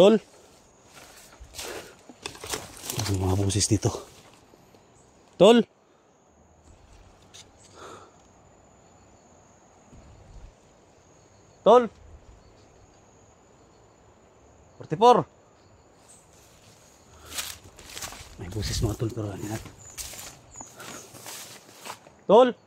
Tol. May mga busis dito. Tol. Tol. 44. May busis mga tol pero ano yan. Tol.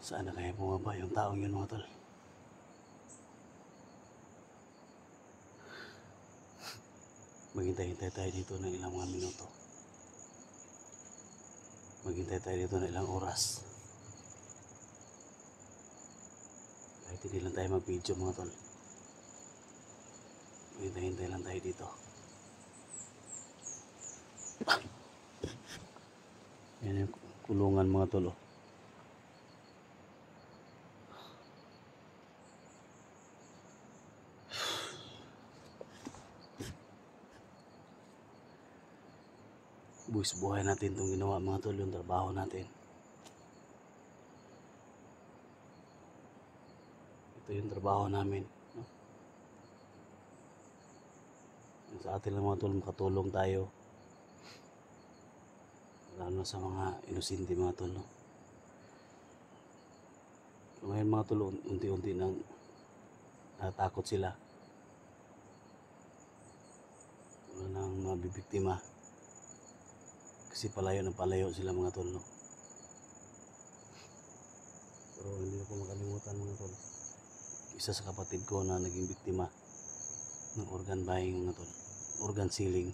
Saan na kaya bumaba yung taong yun mga tol? Maghintay-hintay tayo dito ng ilang mga minuto. Maghintay tayo dito ng ilang oras. Kahit hindi lang tayo mag-video mga tol. Maghintay-hintay lang tayo dito. Yan yung kulungan mga tol. Buwis buhay natin itong ginawa mga tol, yung trabaho natin. Ito yung trabaho namin, no? Sa atin lang mga tol, makatulong tayo. Lalo na sa mga inosente mga tol, no? Ngayon mga tol, unti-unti nang natakot sila. Wala nang mabibiktima. Kasi palayo ng palayo sila mga tol, no? Pero hindi ko makalimutan mga tol. Isa sa kapatid ko na naging biktima ng organ buying mga tol. Organ selling.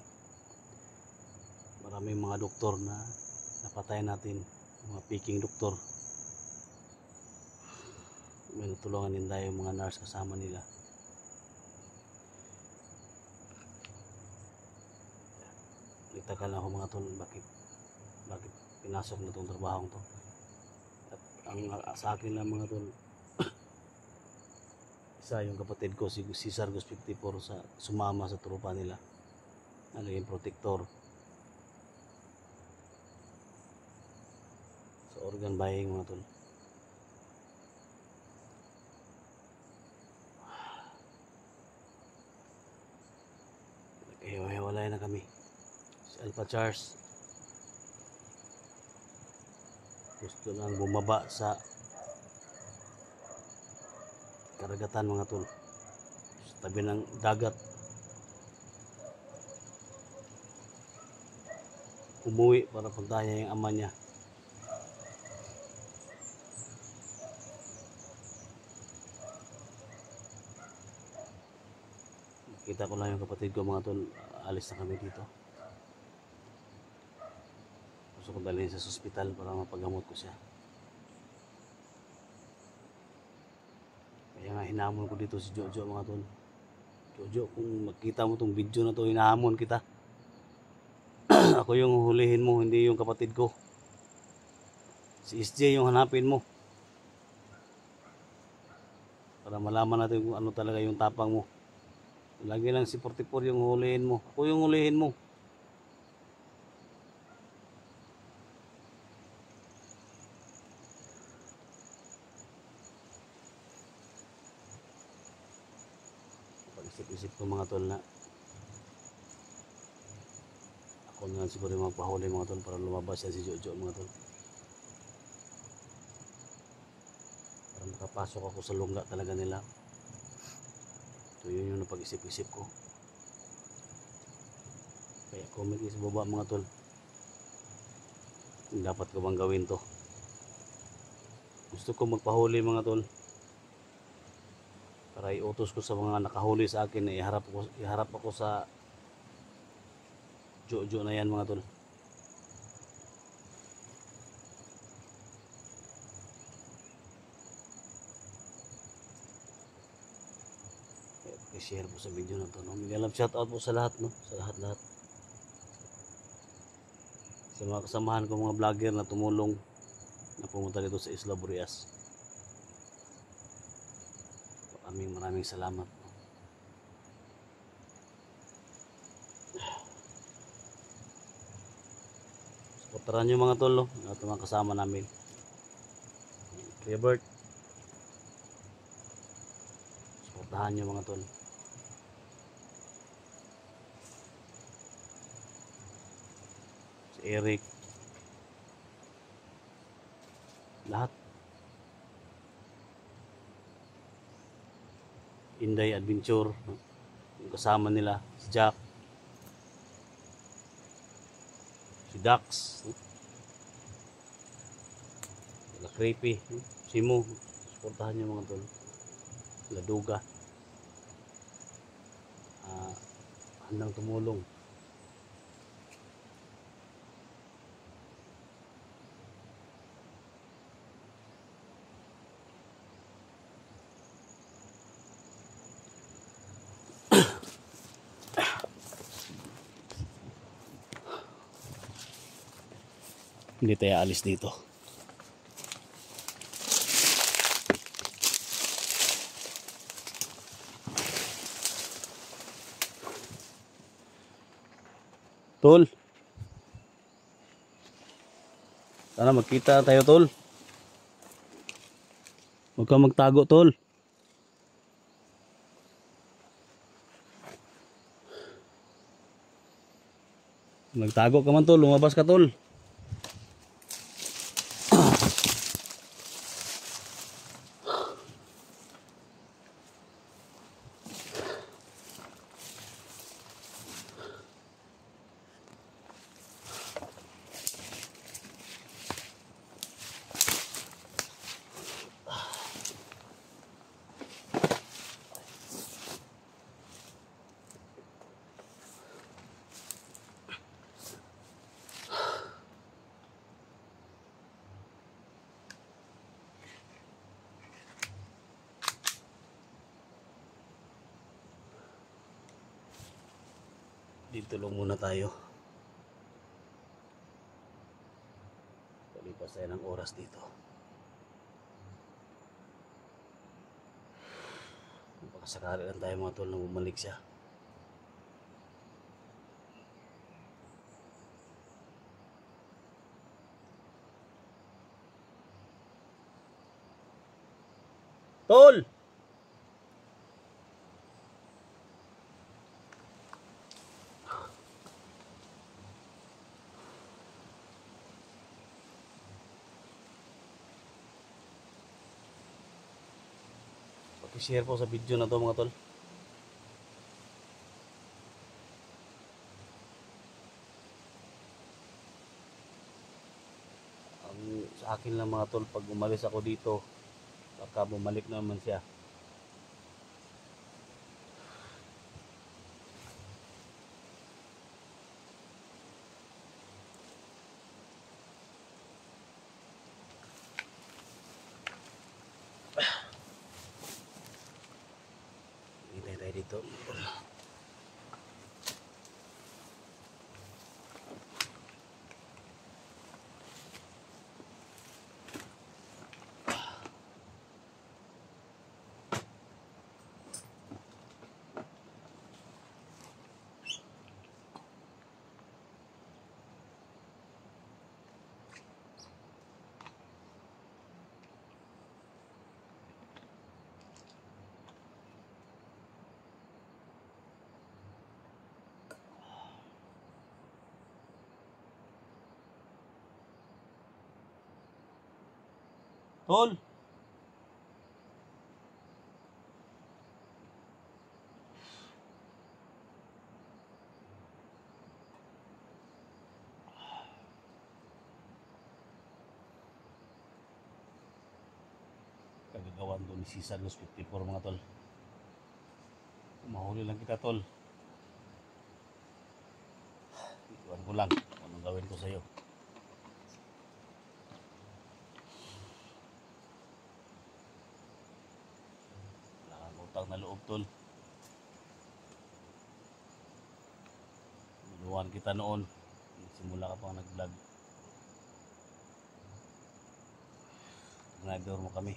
Maraming mga doktor na napatay natin. Mga peking doktor. May natulungan din tayo mga nurse kasama nila. Nagtaka lang ako mga tol, bakit pinasok na itong trabaho to. At ang sa akin lang mga tol, isa yung kapatid ko si Sargos 54 sa sumama sa tropa nila na naging protector sa organ buying mga tol. Naghiwalay na kami. Alpha Charles gusto nang bumaba sa karagatan mga tol, sa tabi ng dagat. Umuwi para pagtaya yung ama niya. Kita ko lang yung kapatid ko mga tol, alis na kami dito. Gusto ko dalhin sa ospital para mapagamot ko siya. Kaya nga hinamon ko dito si Jojo mga tol. Jojo, kung makita mo tong video na to, hinahamon kita. Ako yung hulihin mo, hindi yung kapatid ko. Si SJ yung hanapin mo. Para malaman natin kung ano talaga yung tapang mo. Lagi lang si 44 yung hulihin mo. Ako yung hulihin mo. Isip ko mga tol na ako na siguro yung magpahuli mga tol para lumabas yan si Jojo mga tol, para makapasok ako sa lungga talaga nila. Ito yun yung napag-isip-isip ko. Kaya comment sa baba mga tol kung dapat ko bang gawin to. Gusto ko magpahuli mga tol para iutos ko sa mga nakahuli sa akin na iharap ako sa Jojo na yan mga tol. I-share po sa video na to, no? Mega love shout out po sa lahat, no? Sa lahat-lahat. Sa mga kasamahan ko mga vlogger na tumulong na pumunta dito sa Isla Burias. Maraming salamat. Supportahan nyo mga tol, no? Lahat ng mga kasama namin. Kuya Bert, supportahan nyo mga tol. Si Eric, lahat. Inday Adventure, yung kasama nila, si Jack, si Dax, sila Creepy, si Mo, supportahan nyo mga tol. Sila Duga, handang tumulong. Hindi tayo alis dito. Tol, sana magkita tayo tol. Huwag kang magtago tol. Nagtago ka man tol, lumabas ka tol. Dito lang muna tayo. Palipas tayo ng oras dito. Baka sakali lang tayo mga tol na bumalik siya. Tol! Pag-share po sa video na to mga tol. Sa akin lang mga tol, pag umalis ako dito, baka bumalik naman siya. Hintay tayo dito. Tol! Kagagawan doon ni Cesar Los 54 mga tol. Mahuli lang kita tol. Iwan ko lang kung anong gawin ko sa'yo. Wala kang utang na loob tol. Tinuruan kita noon. Simula ka pang nag-vlog. Tinador mo kami.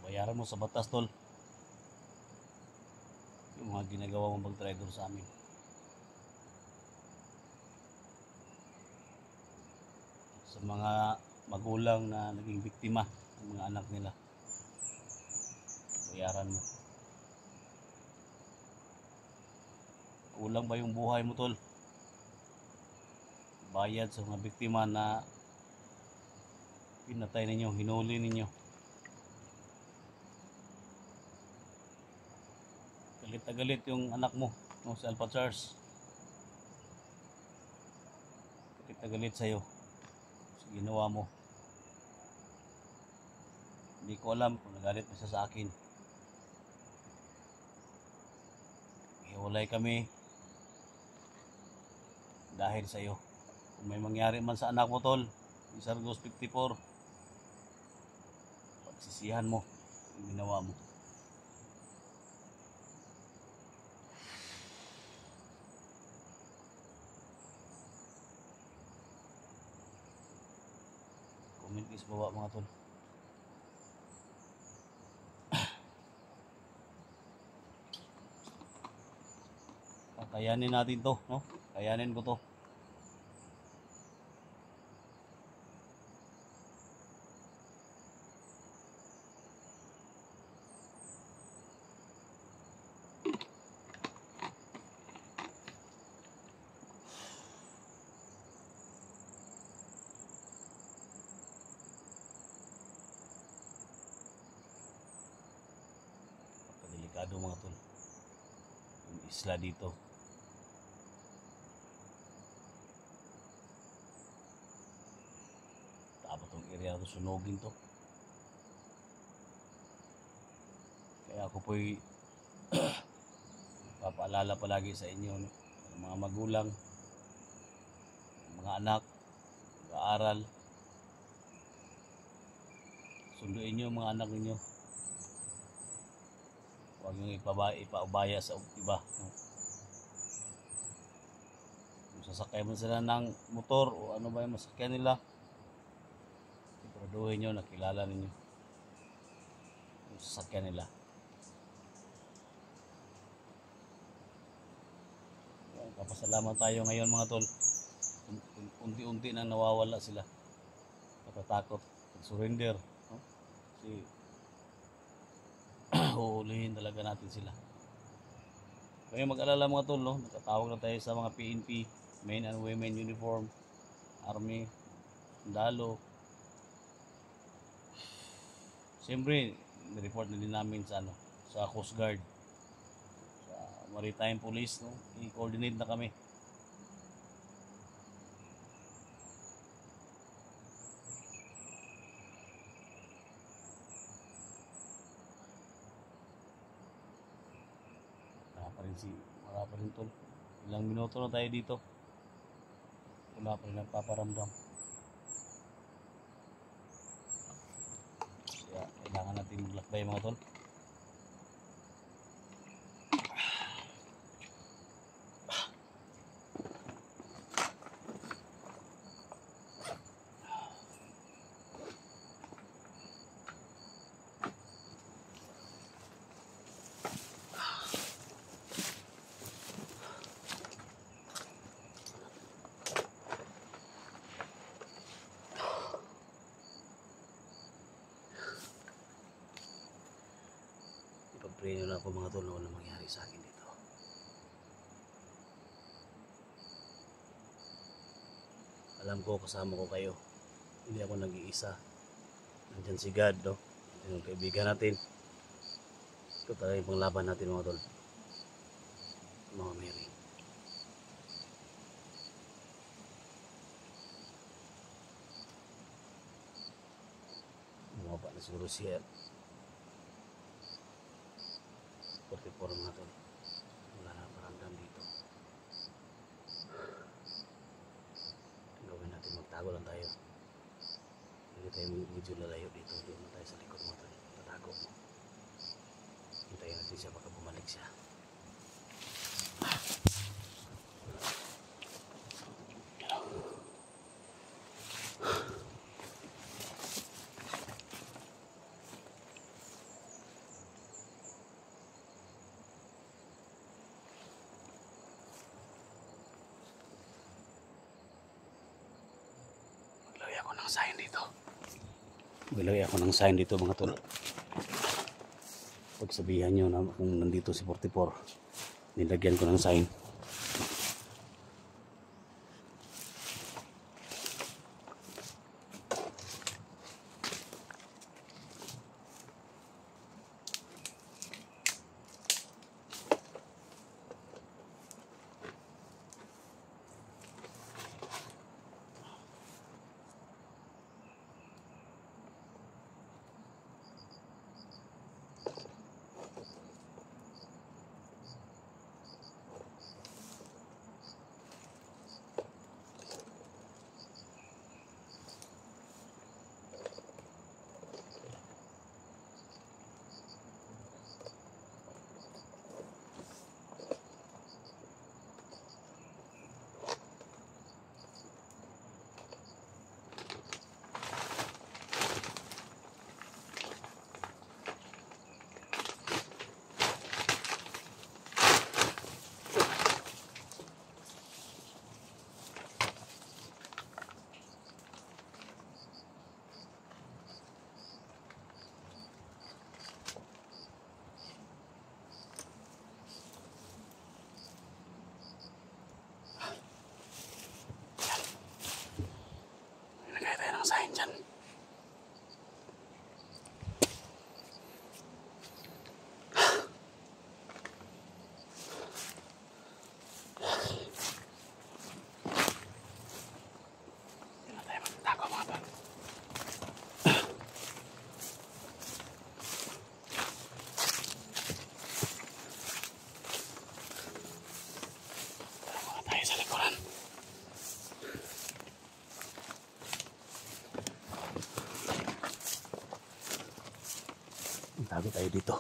Bayaran mo sa batas, tol. Yung mga ginagawa mong pag-traitor sa amin. Sa mga magulang na naging biktima ng mga anak nila. Bayaran mo. Kulang ba yung buhay mo, tol? Bayad sa mga biktima na pinatay ninyo, hinuli ninyo. Galit na galit yung anak mo, no, si Alpha Charles. Galit na galit sa'yo sa ginawa mo. Hindi ko alam kung nagalit mo siya sa akin. Hiwalay kami dahil sa'yo. Kung may mangyari man sa anak mo, tol, yung Sargos 54, pagsisihan mo yung ginawa mo. Comment please baba mga tol. Kakayanin natin to, no? Kayanin ko to. Delikado mga tol. Yung isla dito. Tapos tong area na to, sunugin to. Kaya ako po'y papaalala palagi sa inyo, no? Mga magulang, mga anak, mag-aaral. Sunduin nyo mga anak ninyo. Huwag nyo ipaubaya sa iba, no? Kung sasakay mo sila ng motor o ano ba yung masakyan nila, siguraduhin nyo, nakilala ninyo yung sasakyan nila. Kapasalamat tayo ngayon mga tol. Unti-unti nang nawawala sila. Natatakot, surrender, no? Kasi huhulihin talaga natin sila. Kaya mag-alala mga tol, no? Nakatawag na tayo sa mga PNP, Men and Women Uniform, Army, Sundalo. Siyempre, nireport na din namin sa sa Coast Guard, sa Maritime Police, no? I-coordinate na kami. Wala pa rin tol. Ilang minuto na tayo dito. Wala pa rin nagpaparamdam. Kaya kailangan natin maglakbay mga tol. Pag-pray nyo na ako mga tol na walang mangyari sa akin dito. Alam ko kasama ko kayo. Hindi ako nag-iisa. Nandyan si God, no? Nandyan yung kaibigan natin. Ito talaga yung panglaban natin mga tol. Mga Mary. Bumaba na siguro siya. 44 mga tol. Wala na paramdam dito. Gawin natin, magtago lang tayo. Hindi tayo medyo lalayo dito. Doon na tayo sa likod mga tol. Tatago mo. Hintayin natin siya baka bumalik siya. ng sign dito. Maglagay ako ng sign dito mga tol. Pagsabihan nyo na kung nandito si 44, nilagyan ko ng sign. Sign dyan. Hindi na tayo magtatago mga tol. Tara muna tayo sa likuran. Tago tayo dito.